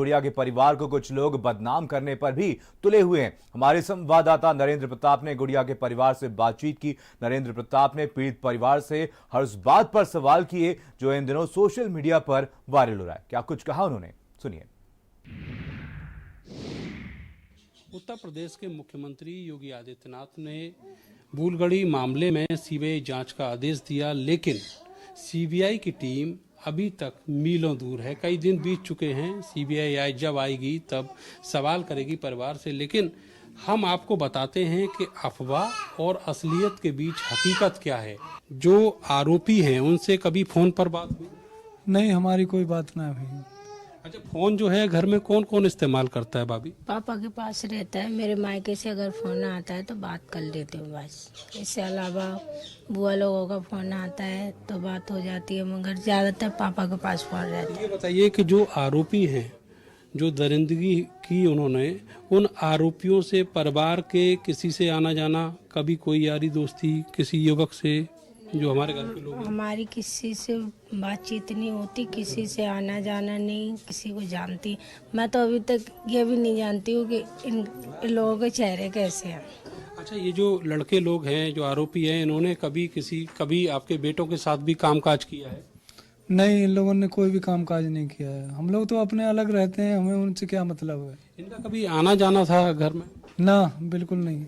गुड़िया के परिवार को कुछ लोग बदनाम करने पर भी तुले हुए हैं। हमारे संवाददाता नरेंद्र प्रताप ने गुड़िया के परिवार से बातचीत की। नरेंद्र प्रताप ने पीड़ित परिवार से हर उस बात पर सवाल किए जो इन दिनों सोशल मीडिया पर वायरल हो रहा है। क्या कुछ कहा उन्होंने, सुनिए। उत्तर प्रदेश के मुख्यमंत्री योगी आदित्यनाथ ने भूलगढ़ी मामले में सीबीआई जांच का आदेश दिया, लेकिन सीबीआई की टीम अभी तक मीलों दूर है। कई दिन बीत चुके हैं। सीबीआई जब आएगी तब सवाल करेगी परिवार से, लेकिन हम आपको बताते हैं कि अफवाह और असलियत के बीच हकीकत क्या है। जो आरोपी हैं उनसे कभी फोन पर बात हुई? नहीं, हमारी कोई बात ना हुई। अच्छा, फोन जो है घर में कौन कौन इस्तेमाल करता है भाभी? पापा के पास रहता है। मेरे मायके से अगर फोन आता है तो बात कर लेते हूँ बस। इससे अलावा बुआ लोगों का फोन आता है तो बात हो जाती है, मगर ज्यादातर पापा के पास फोन रहता है। ये बताइए कि जो आरोपी हैं, जो दरिंदगी की उन्होंने, उन आरोपियों से परिवार के किसी से आना जाना, कभी कोई यारी दोस्ती किसी युवक से जो हमारे घर के लोग? हमारी किसी से बातचीत नहीं होती, किसी से आना जाना नहीं, किसी को जानती। मैं तो अभी तक ये भी नहीं जानती हूँ कि इन लोगों के चेहरे कैसे हैं। अच्छा, ये जो लड़के लोग हैं, जो आरोपी हैं, इन्होंने कभी आपके बेटों के साथ भी कामकाज किया है? नहीं, इन लोगों ने कोई भी काम काज नहीं किया है। हम लोग तो अपने अलग रहते हैं, हमें उनसे क्या मतलब है। इनका कभी आना जाना था घर में? ना, बिल्कुल नहीं।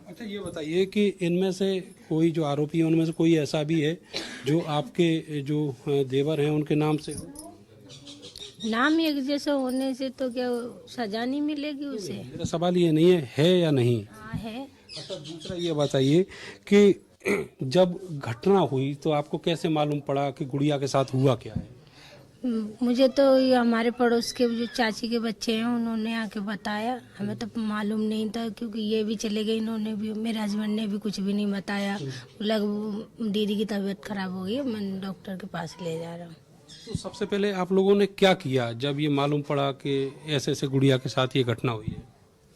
अच्छा, ये बताइए कि इनमें से कोई जो आरोपी है उनमें से कोई ऐसा भी है जो आपके जो देवर हैं उनके नाम से हो? नाम एक जैसा होने से तो क्या सजा नहीं मिलेगी उसे? मेरा सवाल ये नहीं है या नहीं? हाँ है। अच्छा, दूसरा ये बताइए कि जब घटना हुई तो आपको कैसे मालूम पड़ा कि गुड़िया के साथ हुआ क्या है? मुझे तो ये हमारे पड़ोस के जो चाची के बच्चे हैं उन्होंने आके बताया। हमें तो मालूम नहीं था, क्योंकि ये भी चले गए, इन्होंने भी, मेरे हस्बैंड ने भी कुछ भी नहीं बताया। दीदी की तबीयत खराब हो गई, मैं डॉक्टर के पास ले जा रहा हूँ। तो सबसे पहले आप लोगों ने क्या किया जब ये मालूम पड़ा कि ऐसे ऐसे गुड़िया के साथ ये घटना हुई है?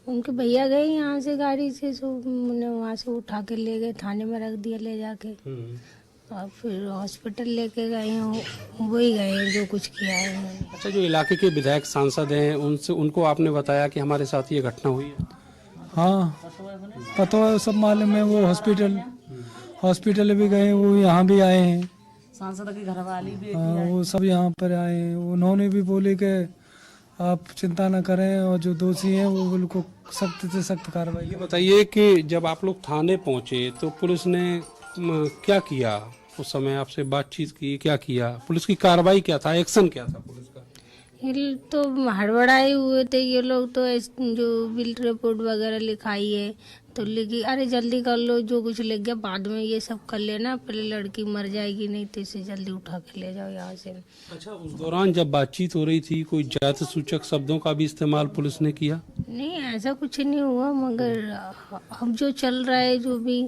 उनके भैया गए यहाँ से गाड़ी से, तो उन्हें वहाँ से उठा के ले गए, थाने में रख दिया ले जाके, और फिर हॉस्पिटल लेके गए हैं। वही गए हैं जो कुछ किया है उन्होंने। अच्छा, जो इलाके के विधायक सांसद हैं उनको आपने बताया कि हमारे साथ ये घटना हुई है? हाँ, पता है, सब मालूम है। वो हॉस्पिटल भी गए, वो यहाँ भी आए हैं। सांसद की घरवाली भी हाँ, वो सब यहाँ पर आए हैं। उन्होंने भी बोले कि आप चिंता न करें, और जो दोषी हैं वो उनको सख्त से सख्त कार्रवाई। ये बताइए कि जब आप लोग थाने पहुंचे तो पुलिस ने क्या किया? उस समय आपसे बातचीत की, क्या किया? पुलिस की कार्रवाई क्या था, एक्शन क्या था पुलिस का? ये तो हड़बड़ाए हुए थे ये लोग, तो जो बिल रिपोर्ट वगैरह लिखाई है तो लिखी, अरे जल्दी कर लो, जो कुछ लग गया बाद में ये सब कर लेना, पहले लड़की मर जाएगी, नहीं तो इसे जल्दी उठा के ले जाओ यहाँ से। अच्छा, उस दौरान जब बातचीत हो रही थी कोई जाति सूचक शब्दों का भी इस्तेमाल पुलिस ने किया? नहीं, ऐसा कुछ नहीं हुआ, मगर अब जो चल रहा है जो भी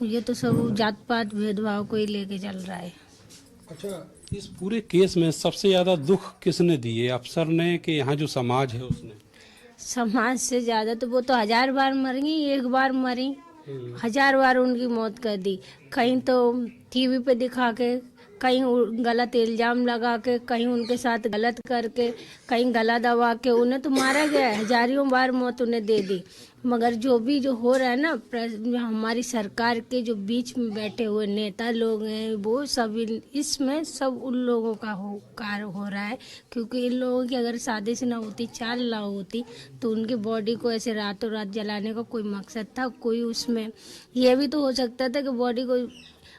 ये तो सब जात पात भेदभाव को ही लेके चल रहा है। अच्छा, इस पूरे केस में सबसे ज्यादा दुख किसने दिए, अफसर ने कि यहाँ जो समाज है उसने? समाज से ज्यादा तो वो तो 1000 बार मरी, एक बार मरी, 1000 बार उनकी मौत कर दी। कहीं तो टीवी पे दिखा के, कहीं गलत इल्जाम लगा के, कहीं उनके साथ गलत करके, कहीं गला दबा के उन्हें तो मारा गया है। 1000 बार मौत उन्हें दे दी। मगर जो हो रहा है ना, हमारी सरकार के जो बीच में बैठे हुए नेता लोग हैं, वो सब इसमें सब उन लोगों का कार्य हो रहा है। क्योंकि इन लोगों की अगर साजिश ना होती, चाल ना होती, तो उनकी बॉडी को ऐसे रातों रात जलाने का कोई मकसद था? कोई उसमें ये भी तो हो सकता था कि बॉडी को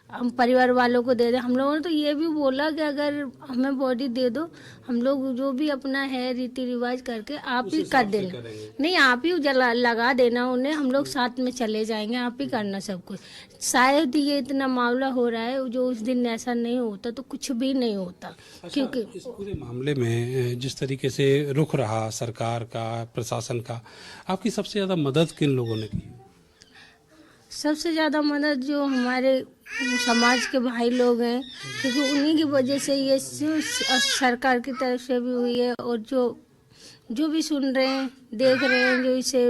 हम परिवार वालों को दे दें। हम लोगों ने तो ये भी बोला कि अगर हमें बॉडी दे दो, हम लोग जो भी अपना है रीति रिवाज करके आप ही कर देना, नहीं आप ही लगा देना उन्हें, हम लोग साथ में चले जाएंगे, आप ही करना सब कुछ। शायद ये इतना मामला हो रहा है, जो उस दिन ऐसा नहीं होता तो कुछ भी नहीं होता। अच्छा, क्योंकि इस पूरे मामले में जिस तरीके से रुख रहा सरकार का, प्रशासन का, आपकी सबसे ज्यादा मदद किन लोगों ने की? सबसे ज़्यादा मदद जो हमारे समाज के भाई लोग हैं, क्योंकि उन्हीं की वजह से ये सरकार की तरफ से भी हुई है, और जो भी सुन रहे हैं, देख रहे हैं, जो इसे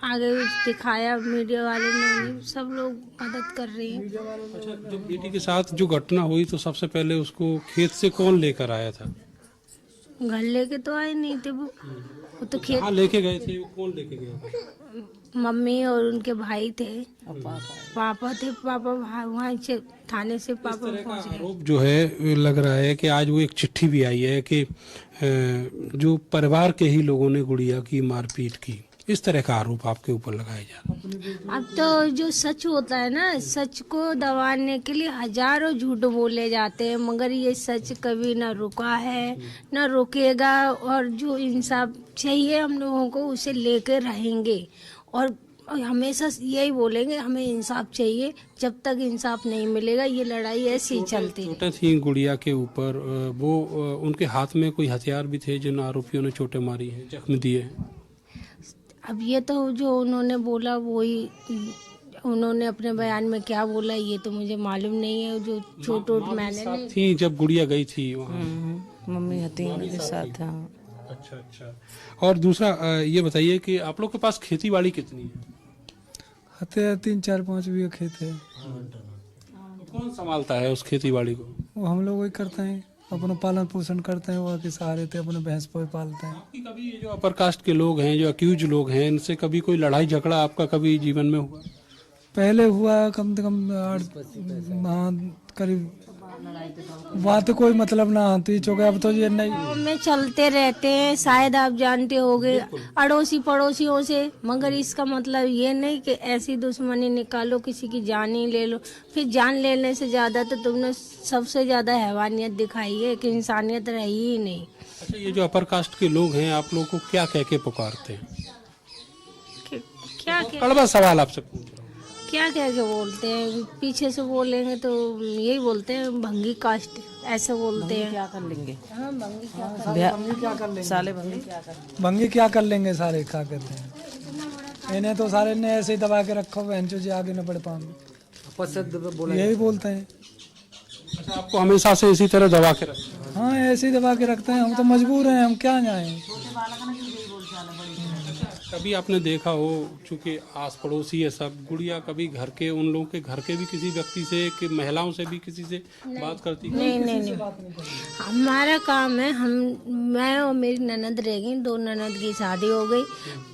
आगे दिखाया मीडिया वाले ने, सब लोग मदद कर रहे हैं। अच्छा, जब बेटी के साथ जो घटना हुई तो सबसे पहले उसको खेत से कौन लेकर आया था? घर लेके तो आए नहीं थे वो तो खेत कहाँ लेके गए थे, कौन लेके गया? मम्मी और उनके भाई थे, पापा थे, पापा वहाँ से थाने से पापा पहुँच गए। आरोप जो है लग रहा है कि आज वो एक चिट्ठी भी आई है कि जो परिवार के ही लोगों ने गुड़िया की मारपीट की, इस तरह का आरोप आपके ऊपर लगाया जा रहा है। अब तो जो सच होता है ना, सच को दबाने के लिए हजारों झूठ बोले जाते हैं, मगर ये सच कभी ना रुका है ना रुकेगा। और जो इंसाफ चाहिए हम लोगों को उसे लेकर रहेंगे और हमेशा यही बोलेंगे, हमें इंसाफ चाहिए। जब तक इंसाफ नहीं मिलेगा ये लड़ाई ऐसी ही चलती है। चोटें थी गुड़िया के ऊपर, वो उनके हाथ में कोई हथियार भी थे जिन आरोपियों ने चोटें मारी हैं, जख्म दिए हैं? अब ये तो जो उन्होंने बोला वही, उन्होंने अपने बयान में क्या बोला ये तो मुझे मालूम नहीं है। जो चोट वोट मैंने नहीं। थी जब गुड़िया गई थी वहाँ? मम्मी हती उनके साथ। हाँ। अच्छा अच्छा। और दूसरा ये बताइए कि आप लोग के पास खेती बाड़ी कितनी है? हते 3-4-5 बीघा खेत है। कौन संभालता है उस खेती बाड़ी को? वो हम लोग वही करते हैं, अपना पालन पोषण करते हैं, वहाँ के सहारे थे अपने भैंस पर पालते हैं। आपकी कभी ये जो अपर कास्ट के लोग हैं, जो अक्यूज लोग हैं, इनसे कभी कोई लड़ाई झगड़ा आपका कभी जीवन में हुआ? पहले हुआ कम से कम 8 करीब, बात कोई मतलब ना आती चौके। अब तो ये नहीं, गाँव में चलते रहते हैं, शायद आप जानते होंगे अड़ोसी पड़ोसियों से, मगर इसका मतलब ये नहीं कि ऐसी दुश्मनी निकालो किसी की जान ही ले लो। फिर जान लेने से ज्यादा तो तुमने सबसे ज्यादा हैवानियत दिखाई है कि इंसानियत रही ही नहीं। अच्छा, ये जो अपर कास्ट के लोग हैं आप लोग को क्या कह के पुकारते हैं? क्या कड़वा सवाल आपसे पूछ रहा हूँ। क्या कह के बोलते हैं? पीछे से बोलेंगे तो यही बोलते हैं भंगी कास्ट, ऐसे बोलते हैं। क्या कर लेंगे? हाँ, भंगी क्या क्या कर लेंगे साले भंगी क्या कर भंगी क्या कर लेंगे सारे, क्या कहते हैं इन्हें तो सारे ने ऐसे ही दबा के रखो, बहनचोद जी आगे न बढ़ पाएंगे, यही बोलते हैं। अच्छा, आपको हमेशा से इसी तरह दबा के रखते हैं? हाँ ऐसे ही दबा के रखते हैं, हम तो मजबूर हैं, हम क्या जाएं। कभी आपने देखा हो, चूंकि आस पड़ोसी है सब, गुड़िया कभी घर के उन लोगों के घर के भी किसी व्यक्ति से, कि महिलाओं से भी किसी से बात करती है? नहीं, हमारा काम है, मैं और मेरी ननद रह गई, 2 ननद की शादी हो गई,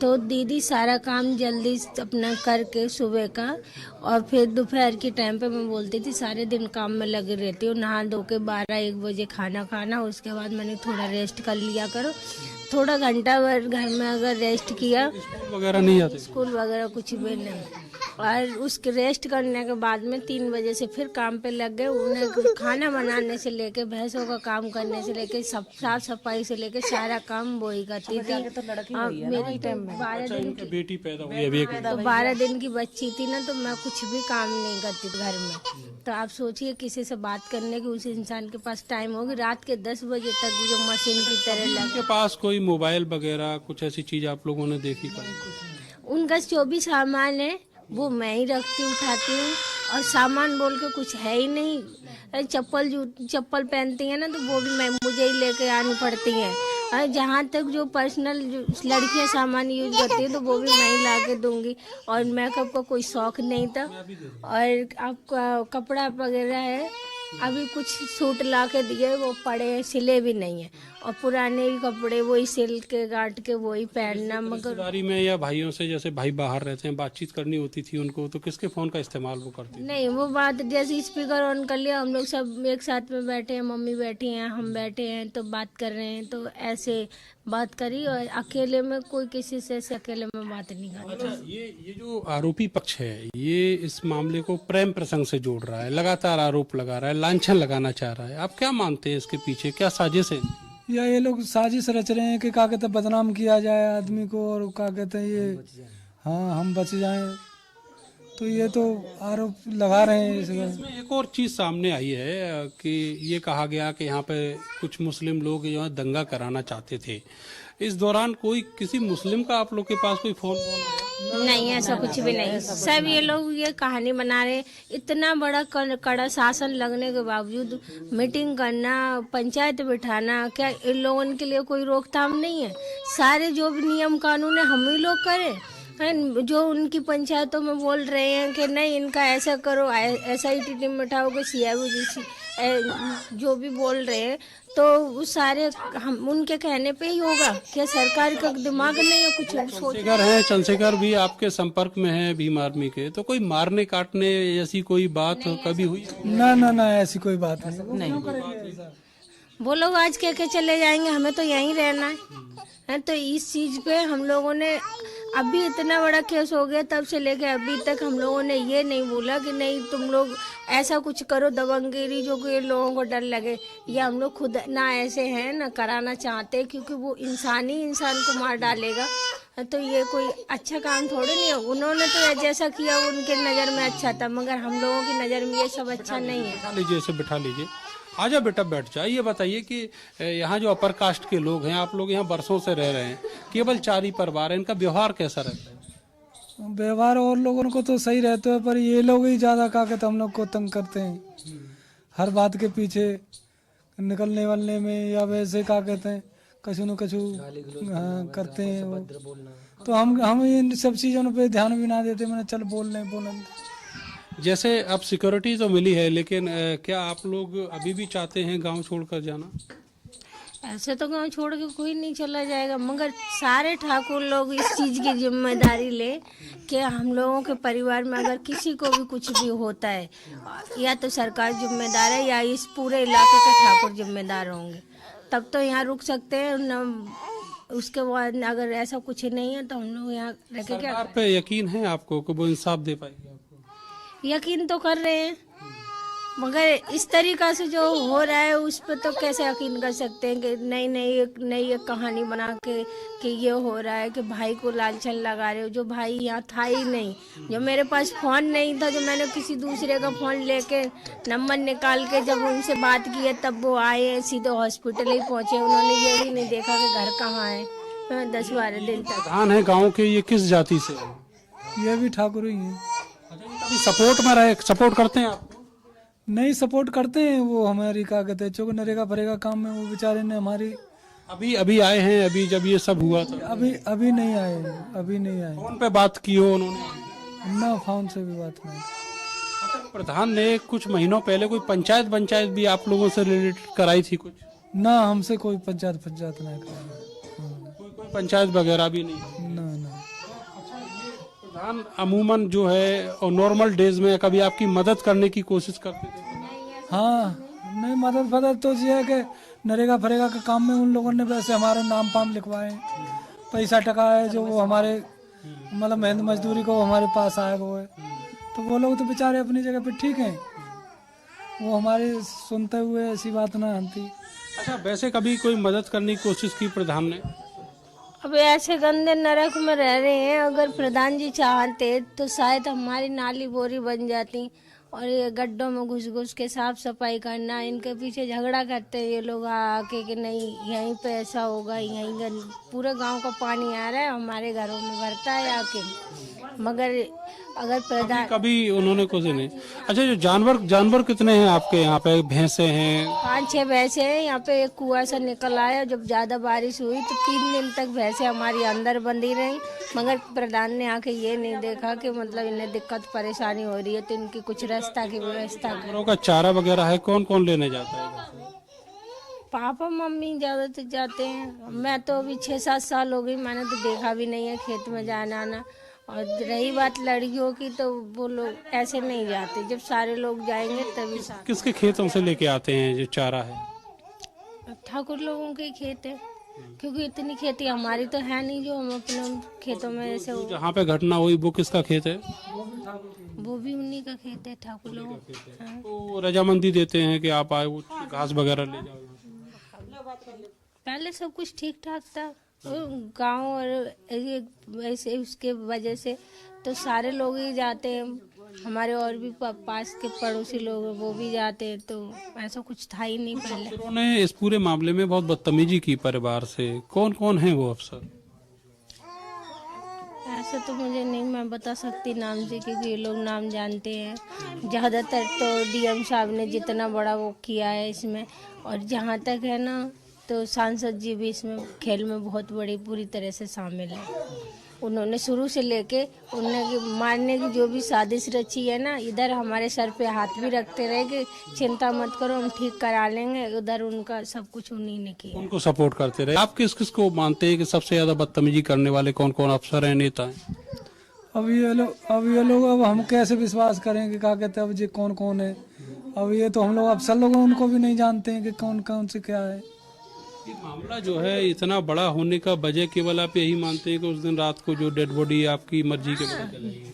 तो दीदी सारा काम जल्दी अपना करके सुबह का, और फिर दोपहर के टाइम पे मैं बोलती थी सारे दिन काम में लगे रहती हूँ, नहा धो के 12-1 बजे खाना खाना, उसके बाद मैंने थोड़ा रेस्ट कर लिया करो, थोड़ा घंटा भर घर में अगर रेस्ट किया। स्कूल वगैरह नहीं जाते? स्कूल वगैरह कुछ भी नहीं, और उसके रेस्ट करने के बाद में 3 बजे से फिर काम पे लग गए। उन्हें खाना बनाने से लेके भैंसों का काम करने से लेके सब साफ सफाई से लेके सारा काम वो ही करती थी। मेरी तो 12 दिन की बेटी पैदा हुई अभी, तो 12 दिन की बच्ची थी ना, तो मैं कुछ भी काम नहीं करती थी घर में। तो आप सोचिए किसी से बात करने की उस इंसान के पास टाइम होगी, रात के 10 बजे तक जो मशीन की तरह लगे। उनके पास कोई मोबाइल वगैरह कुछ ऐसी चीज आप लोगों ने देखी? उनका जो भी सामान है वो मैं ही रखती उठाती हूँ, और सामान बोल के कुछ है ही नहीं। चप्पल पहनती है ना, तो वो भी मुझे ही लेके आनी पड़ती है। और जहाँ तक जो पर्सनल लड़कियाँ सामान यूज करती है तो वो भी मैं ही ला के दूंगी। और मेकअप का कोई शौक नहीं था। और आपका कपड़ा वगैरह है, अभी कुछ सूट ला के दिए, वो पड़े हैं, सिले भी नहीं है, और पुराने ही कपड़े वही सिल के गांठ के वही पहनना। मगर रिश्तेदारी में या भाइयों से, जैसे भाई बाहर रहते हैं, बातचीत करनी होती थी उनको, तो किसके फोन का इस्तेमाल वो करती थी? नहीं, वो बात जैसे स्पीकर ऑन कर लिया, हम लोग सब एक साथ में बैठे हैं, मम्मी बैठी हैं, हम बैठे हैं, तो बात कर रहे हैं, तो ऐसे बात करी। और अकेले में कोई किसी से अकेले में बात नहीं करती। अच्छा, ये जो आरोपी पक्ष है, ये इस मामले को प्रेम प्रसंग से जोड़ रहा है, लगातार आरोप लगा रहा है, लांछन लगाना चाह रहा है। आप क्या मानते हैं इसके पीछे क्या साजिश है? या ये लोग साजिश रच रहे हैं कि क्या कहते हैं बदनाम किया जाए आदमी को, और क्या कहते हैं ये हाँ हम बच जाएं, तो ये तो आरोप लगा रहे हैं। इसमें एक और चीज सामने आई है कि ये कहा गया कि यहाँ पे कुछ मुस्लिम लोग यहाँ दंगा कराना चाहते थे। इस दौरान कोई किसी मुस्लिम का आप लोग के पास कोई फोन नहीं, ऐसा कुछ भी नहीं। सब ये लोग ये कहानी बना रहे। इतना बड़ा कड़ा शासन लगने के बावजूद मीटिंग करना, पंचायत बिठाना, क्या इन लोगों के लिए कोई रोकथाम नहीं है? सारे जो भी नियम कानून है हम ही लोग करें। जो उनकी पंचायतों में बोल रहे हैं कि नहीं इनका ऐसा करो, SIT टीम बैठाओ कि CIO जो भी बोल रहे हैं, तो वो सारे हम उनके कहने पे ही होगा। क्या सरकार का दिमाग नहीं है कुछ सोच? चंद्रशेखर भी आपके संपर्क में है भीम आर्मी के, तो कोई मारने काटने ऐसी कोई बात कभी हुई? ना ऐसी कोई बात नहीं। वो लोग आज कह के चले जाएंगे हमें तो यहीं रहना है। तो इस चीज पे हम लोगों ने अभी इतना बड़ा केस हो गया तब से लेके अभी तक हम लोगों ने ये नहीं बोला कि नहीं तुम लोग ऐसा कुछ करो दबंगगिरी जो कि लोगों को डर लगे। या हम लोग खुद ना ऐसे हैं ना कराना चाहते, क्योंकि वो इंसान ही इंसान को मार डालेगा। तो ये कोई अच्छा काम थोड़ी नहीं है। उन्होंने तो जैसा किया वो उनके नज़र में अच्छा था, मगर हम लोगों की नज़र में ये सब अच्छा नहीं है। बिठा लीजिए, इसे बिठा लीजिए। आजा बेटा बैठ जाए। ये बताइए कि यहाँ जो अपर कास्ट के लोग हैं, आप लोग यहाँ बरसों से रह रहे हैं, केवल 4 ही परिवार है, इनका व्यवहार कैसा रहता है? व्यवहार और लोगों को तो सही रहता है, पर ये लोग ही ज्यादा का कहते हम लोग को तंग करते हैं हर बात के पीछे निकलने वालने में, या वैसे का कहते हैं कछु न कछु करते हैं वो। तो हम इन सब चीजों पे ध्यान भी ना देते, मैंने चल बोल लें। जैसे अब सिक्योरिटी तो मिली है, लेकिन क्या आप लोग अभी भी चाहते हैं गांव छोड़कर जाना? ऐसे तो गांव छोड़ के कोई नहीं चला जाएगा, मगर सारे ठाकुर लोग इस चीज की जिम्मेदारी ले कि हम लोगों के परिवार में अगर किसी को भी कुछ भी होता है, या तो सरकार जिम्मेदार है या इस पूरे इलाके के ठाकुर जिम्मेदार होंगे, तब तो यहाँ रुक सकते हैं न। उसके बाद अगर ऐसा कुछ नहीं है तो हम लोग यहाँ रह के क्या? सरकार पे यकीन है आपको कि वो इंसाफ दे पाएगी? यकीन तो कर रहे हैं, मगर इस तरीका से जो हो रहा है उस पर तो कैसे यकीन कर सकते हैं कि नई एक कहानी बना के कि ये हो रहा है कि भाई को लालचन लगा रहे हो। जो भाई यहाँ था ही नहीं, जो मेरे पास फ़ोन नहीं था, जो मैंने किसी दूसरे का फ़ोन लेके नंबर निकाल के जब उनसे बात की है तब वो आए, सीधे हॉस्पिटल ही पहुँचे। उन्होंने ये भी नहीं देखा कि घर कहाँ है। 10-12 दिन तक प्रधान है गाँव के, ये किस जाति से? ये भी ठाकुर ही है। अभी सपोर्ट में रहे, सपोर्ट करते हैं आप? नहीं सपोर्ट करते हैं वो हमारी क्या कहते हैं चौक नरेगा भरेगा काम में, वो बेचारे ने हमारी अभी आए हैं? अभी जब ये सब हुआ था अभी नहीं आए। फोन पे बात की हो उन्होंने? ना फोन से भी बात नहीं। प्रधान ने कुछ महीनों पहले कोई पंचायत भी आप लोगों से रिलेटेड कराई थी कुछ? ना हमसे कोई पंचायत नहीं कराई। कोई पंचायत वगैरह भी नहीं? ना। प्रधान अमूमन जो है और नॉर्मल डेज में कभी आपकी मदद करने की कोशिश करते थे? हाँ, नहीं मदद तो ये है कि नरेगा फरेगा के काम में उन लोगों ने वैसे हमारे नाम पाम लिखवाए, पैसा टका है जो वो हमारे मतलब मेहनत मजदूरी को हमारे पास आए वो है। तो वो लोग तो बेचारे अपनी जगह पे ठीक हैं, वो हमारे सुनते हुए ऐसी बात ना आती। अच्छा, वैसे कभी कोई मदद करने की कोशिश की प्रधान ने? अब ऐसे गंदे नरक में रह रहे हैं, अगर प्रधान जी चाहते तो शायद हमारी नाली बोरी बन जाती। और ये गड्ढों में घुस के साफ सफाई करना, इनके पीछे झगड़ा करते हैं ये लोग आके कि नहीं यहीं पे ऐसा होगा, यहीं पूरे गांव का पानी आ रहा है हमारे घरों में भरता है आके। मगर अगर प्रधान कभी उन्होंने कुछ नहीं। अच्छा, जो जानवर कितने हैं आपके यहाँ पे? भैंसे हैं? 5-6 भैंसे हैं। यहाँ पे एक कुआं सा निकल आया, जब ज्यादा बारिश हुई तो 3 दिन तक भैंसे हमारी अंदर बंधी रही, मगर प्रधान ने आके ये नहीं देखा कि मतलब इन्हें दिक्कत परेशानी हो रही है तो इनकी कुछ रास्ता की व्यवस्था करें। जानवरों का चारा वगैरह है? कौन लेने जाता है? पापा मम्मी ज्यादातर जाते हैं। मैं तो अभी 6-7 साल हो गई, मैंने तो देखा भी नहीं है खेत में जाना आना। और रही बात लड़कियों की, तो वो लोग ऐसे नहीं जाते, जब सारे लोग जाएंगे तभी साथ। किसके खेतों से लेके आते हैं जो चारा है? ठाकुर लोगों के खेत है, क्योंकि इतनी खेती हमारी तो है नहीं जो हम अपने खेतों में ऐसे जहाँ पे घटना हुई वो किसका खेत है? वो भी उन्हीं का खेत है, ठाकुर लोगों का। हाँ। तो रजामंदी देते हैं कि आप आए, वो घास वगैरह ले जाओ? पहले सब कुछ ठीक ठाक था गांव, और ऐसे उसके वजह से तो सारे लोग ही जाते हैं, हमारे और भी पास के पड़ोसी लोग वो भी जाते हैं, तो ऐसा कुछ था ही नहीं पहले। उन्होंने इस पूरे मामले में बहुत बदतमीजी की परिवार से। कौन है वो अफसर? ऐसा तो मुझे नहीं मैं बता सकती नाम से, क्योंकि ये लोग नाम जानते हैं। ज़्यादातर तो DM साहब ने जितना बड़ा वो किया है इसमें, और जहाँ तक है ना तो सांसद जी भी इसमें खेल में बहुत बड़ी पूरी तरह से शामिल है। उन्होंने शुरू से लेके उन्हें मारने की जो भी साजिश रची है ना, इधर हमारे सर पे हाथ भी रखते रहे कि चिंता मत करो हम ठीक करा लेंगे, उधर उनका सब कुछ उन्हीं ने किया। उनको सपोर्ट करते रहे। आप किस किस को मानते हैं कि सबसे ज्यादा बदतमीजी करने वाले कौन कौन अफसर हैं, नेता हैं? अब ये लोग अब हम कैसे विश्वास करेंगे, क्या कहते हैं अब ये कौन कौन है। अब ये तो हम लोग अफसर लोग उनको भी नहीं जानते हैं कि कौन कौन से क्या है। ये मामला जो है इतना बड़ा होने का वजह केवल आप यही मानते हैं कि उस दिन रात को जो डेड बॉडी आपकी मर्जी के बिना चलाई गई?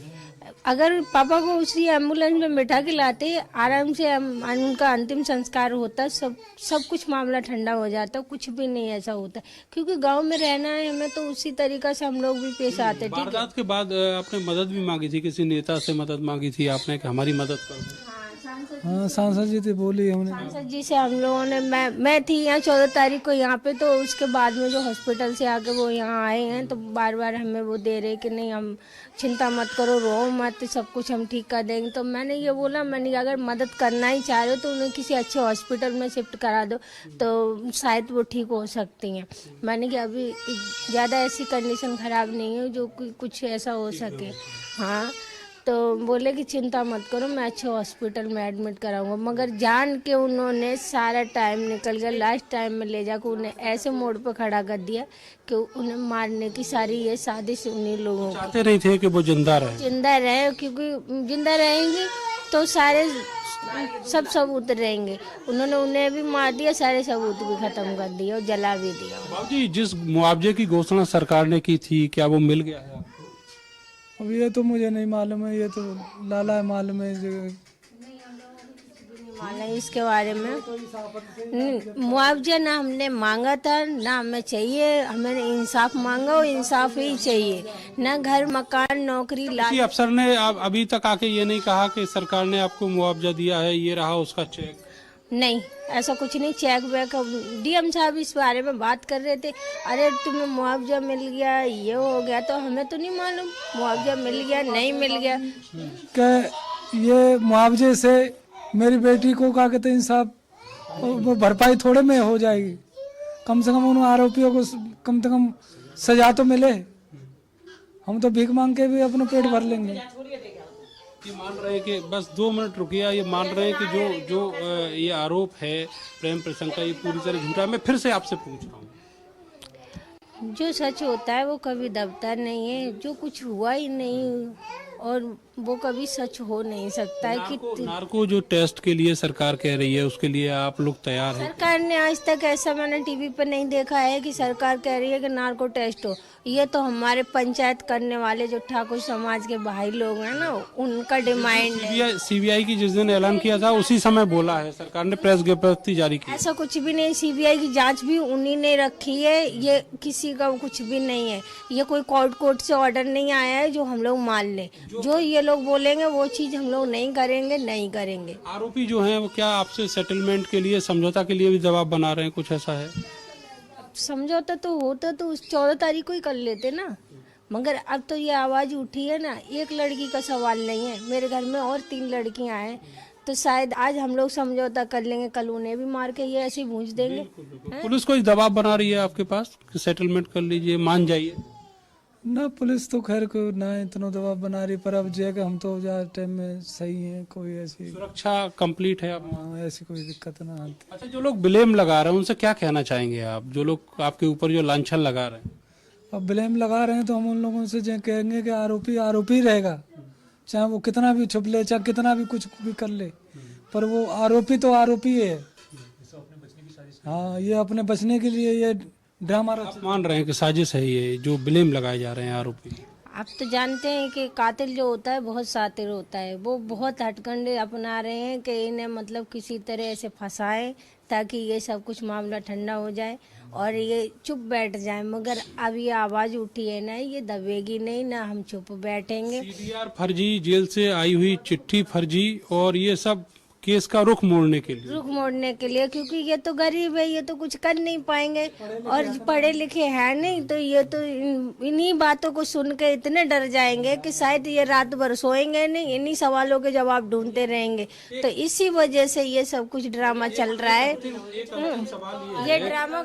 अगर पापा को उसी एम्बुलेंस में बिठा के लाते आराम से उनका अंतिम संस्कार होता, सब कुछ मामला ठंडा हो जाता, कुछ भी नहीं ऐसा होता। क्योंकि गांव में रहना है हमें, तो उसी तरीका से हम लोग भी पेश आते। ठीक है, वारदात के बाद आपने मदद भी मांगी थी, किसी नेता से मदद मांगी थी आपने कि हमारी मदद कर दो? हाँ सांसद जी थी, बोली हमने। सांसद जी से हम लोगों ने, मैं थी यहाँ 14 तारीख को यहाँ पे, तो उसके बाद में जो हॉस्पिटल से आके वो यहाँ आए हैं, तो बार बार हमें वो दे रहे कि नहीं हम चिंता मत करो, रो मत, सब कुछ हम ठीक कर देंगे। तो मैंने ये बोला, मैंने अगर मदद करना ही चाह रहे हो तो उन्हें किसी अच्छे हॉस्पिटल में शिफ्ट करा दो, तो शायद वो ठीक हो सकती हैं। मैंने कि अभी ज़्यादा ऐसी कंडीशन ख़राब नहीं है जो कुछ ऐसा हो सके। हाँ, तो बोले कि चिंता मत करो मैं अच्छे हॉस्पिटल में एडमिट कराऊंगा, मगर जान के उन्होंने सारा टाइम निकल गया, लास्ट टाइम में ले जाकर उन्हें ऐसे मोड़ पर खड़ा कर दिया कि उन्हें मारने की सारी ये साजिश उन्हीं लोगों की। चाहते नहीं थे कि वो जिंदा रहे? जिंदा रहे, क्योंकि जिंदा रहेंगे तो सारे सब सबूत रहेंगे। उन्होंने उन्हें भी मार दिया, सारे सबूत भी खत्म कर दिए और जला भी दिया। बाबूजी, जिस मुआवजे की घोषणा सरकार ने की थी, क्या वो मिल गया है? अब ये तो मुझे नहीं मालूम है, ये तो लाला है मालूम है। माना इसके बारे में मुआवजा ना हमने मांगा था, ना हमें चाहिए। हमें इंसाफ मांगा और इंसाफ ही चाहिए, ना घर मकान नौकरी किसी अफसर ने अभी तक आके ये नहीं कहा कि सरकार ने आपको मुआवजा दिया है, ये रहा उसका चेक? नहीं, ऐसा कुछ नहीं। चेक वेक डीएम साहब इस बारे में बात कर रहे थे, अरे तुम्हें मुआवजा मिल गया, ये हो गया, तो हमें तो नहीं मालूम मुआवजा मिल गया नहीं मिल गया। क्या ये मुआवजे से मेरी बेटी को क्या कहते हैं इंसाफ वो भरपाई थोड़े में हो जाएगी? कम से कम उन आरोपियों को कम से कम सजा तो मिले। हम तो भीख मांग के भी अपना पेट भर लेंगे। ये मान रहे हैं कि बस 2 मिनट रुकिए, ये मान रहे हैं कि जो ये आरोप है प्रेम प्रसंग का, ये पूरी तरह झूठा है। मैं फिर से आपसे पूछ रहा हूँ, जो सच होता है वो कभी दबता नहीं है, जो कुछ हुआ ही नहीं और वो कभी सच हो नहीं सकता है। कि नार्को जो टेस्ट के लिए सरकार कह रही है, उसके लिए आप लोग तैयार हैं? सरकार ने आज तक ऐसा मैंने टीवी पर नहीं देखा है कि सरकार कह रही है कि नार्को टेस्ट हो। ये तो हमारे पंचायत करने वाले जो ठाकुर समाज के भाई लोग हैं ना, उनका डिमांड है। सीबीआई की जिस दिन ऐलान किया था उसी समय बोला है सरकार ने, प्रेस विज्ञप्ति जारी की। ऐसा कुछ भी नहीं, सीबीआई की जांच भी उन्हीं ने रखी है, ये किसी का कुछ भी नहीं है। ये कोई कोर्ट से ऑर्डर नहीं आया है जो हम लोग मान लें। जो ये लोग बोलेंगे वो चीज हम लोग नहीं करेंगे। आरोपी जो हैं वो क्या आपसे सेटलमेंट के लिए, समझौता के लिए भी दबाव बना रहे हैं, कुछ ऐसा है? समझौता तो होता तो उस 14 तारीख को ही कर लेते ना, मगर अब तो ये आवाज उठी है ना, एक लड़की का सवाल नहीं है, मेरे घर में और 3 लड़कियां हैं, तो शायद आज हम लोग समझौता कर लेंगे, कल उन्हें भी मार के ये ऐसे भूंज देंगे। पुलिस कोई दबाव बना रही है आपके पास कि सेटलमेंट कर लीजिए, मान जाइए? ना पुलिस तो खैर को ना इतना दबाव बना रही, पर अब जो है कि हम तो ज्यादा टाइम में सही हैं, कोई ऐसी सुरक्षा कंप्लीट है? ऐसी कोई दिक्कत ना आती। अच्छा, जो लोग ब्लेम लगा रहे हैं उनसे क्या कहना चाहेंगे आप, जो लोग आपके ऊपर जो लांछन लगा रहे हैं? अब ब्लेम लगा रहे हैं तो हम उन लोगों से जो कहेंगे कि आरोपी आरोपी रहेगा, चाहे वो कितना भी छुप ले, चाहे कितना भी कुछ भी कर ले, पर वो आरोपी तो आरोपी है। हाँ, ये अपने बचने के लिए ये ड्रामा आप मान रहे हैं कि साजिश है ये जो ब्लेम लगाए जा रहे हैं आरोपी? आप तो जानते हैं कि कातिल जो होता है बहुत शातिर होता है, वो बहुत हथकंडे अपना रहे हैं कि इन्हें मतलब किसी तरह ऐसे फंसाएं ताकि ये सब कुछ मामला ठंडा हो जाए और ये चुप बैठ जाए। मगर अब ये आवाज उठी है ना, ये दबेगी नहीं, ना हम चुप बैठेंगे। सीडीआर फर्जी, जेल से आई हुई चिट्ठी फर्जी, और ये सब केस का रुख मोड़ने के लिए। रुख मोड़ने के लिए, क्योंकि ये तो गरीब है, ये तो कुछ कर नहीं पाएंगे और पढ़े लिखे हैं नहीं, तो ये तो इन्हीं बातों को सुन के इतने डर जाएंगे कि शायद ये रात भर सोएंगे नहीं, इन्हीं सवालों के जवाब ढूंढते रहेंगे। तो इसी वजह से ये सब कुछ ड्रामा चल रहा है। ये ड्रामा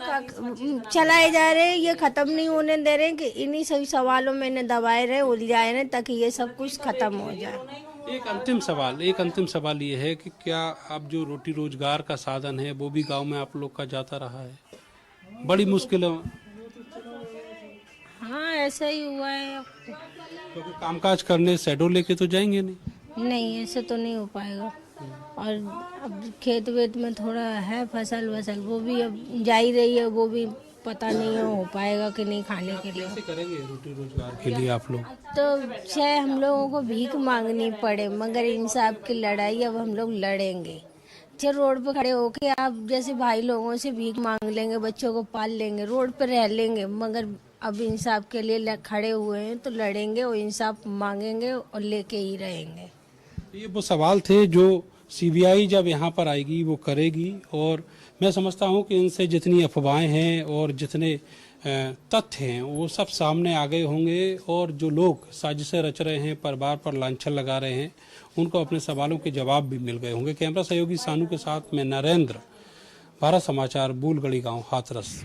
चलाए जा रहे हैं, ये खत्म नहीं होने दे रहे हैं कि इन्हीं सभी सवालों में इन्हें दबाए रहे, उलझाए रहे, ताकि ये सब कुछ खत्म हो जाए। एक अंतिम सवाल ये है कि क्या अब जो रोटी रोजगार का साधन है वो भी गांव में आप लोग का जाता रहा है? बड़ी मुश्किल है। हाँ, ऐसा ही हुआ है। क्योंकि कामकाज करने शैडो लेके तो जाएंगे नहीं, ऐसे तो नहीं हो पाएगा। और अब खेत वेत में थोड़ा है फसल वसल, वो भी अब जा ही रही है, वो भी पता नहीं हो पाएगा कि नहीं खाने के लिए। कैसे करेंगे रोटी रोजगार के लिए आप लोग? तो चाहे हम लोगों को भीख मांगनी पड़े, मगर इंसाफ की लड़ाई अब हम लोग लड़ेंगे। चाहे रोड पे खड़े होके आप जैसे भाई लोगों से भीख मांग लेंगे, बच्चों को पाल लेंगे, रोड पे रह लेंगे, मगर अब इंसाफ के लिए खड़े हुए हैं तो लड़ेंगे और इंसाफ मांगेंगे और लेके ही रहेंगे। ये वो सवाल थे जो सीबीआई जब यहाँ पर आएगी वो करेगी, और मैं समझता हूँ कि इनसे जितनी अफवाहें हैं और जितने तथ्य हैं वो सब सामने आ गए होंगे, और जो लोग साजिशें रच रहे हैं, परिवार पर लांछन लगा रहे हैं, उनको अपने सवालों के जवाब भी मिल गए होंगे। कैमरा सहयोगी सानू के साथ मैं नरेंद्र, भारत समाचार, बूलगढ़ी गांव, हाथरस।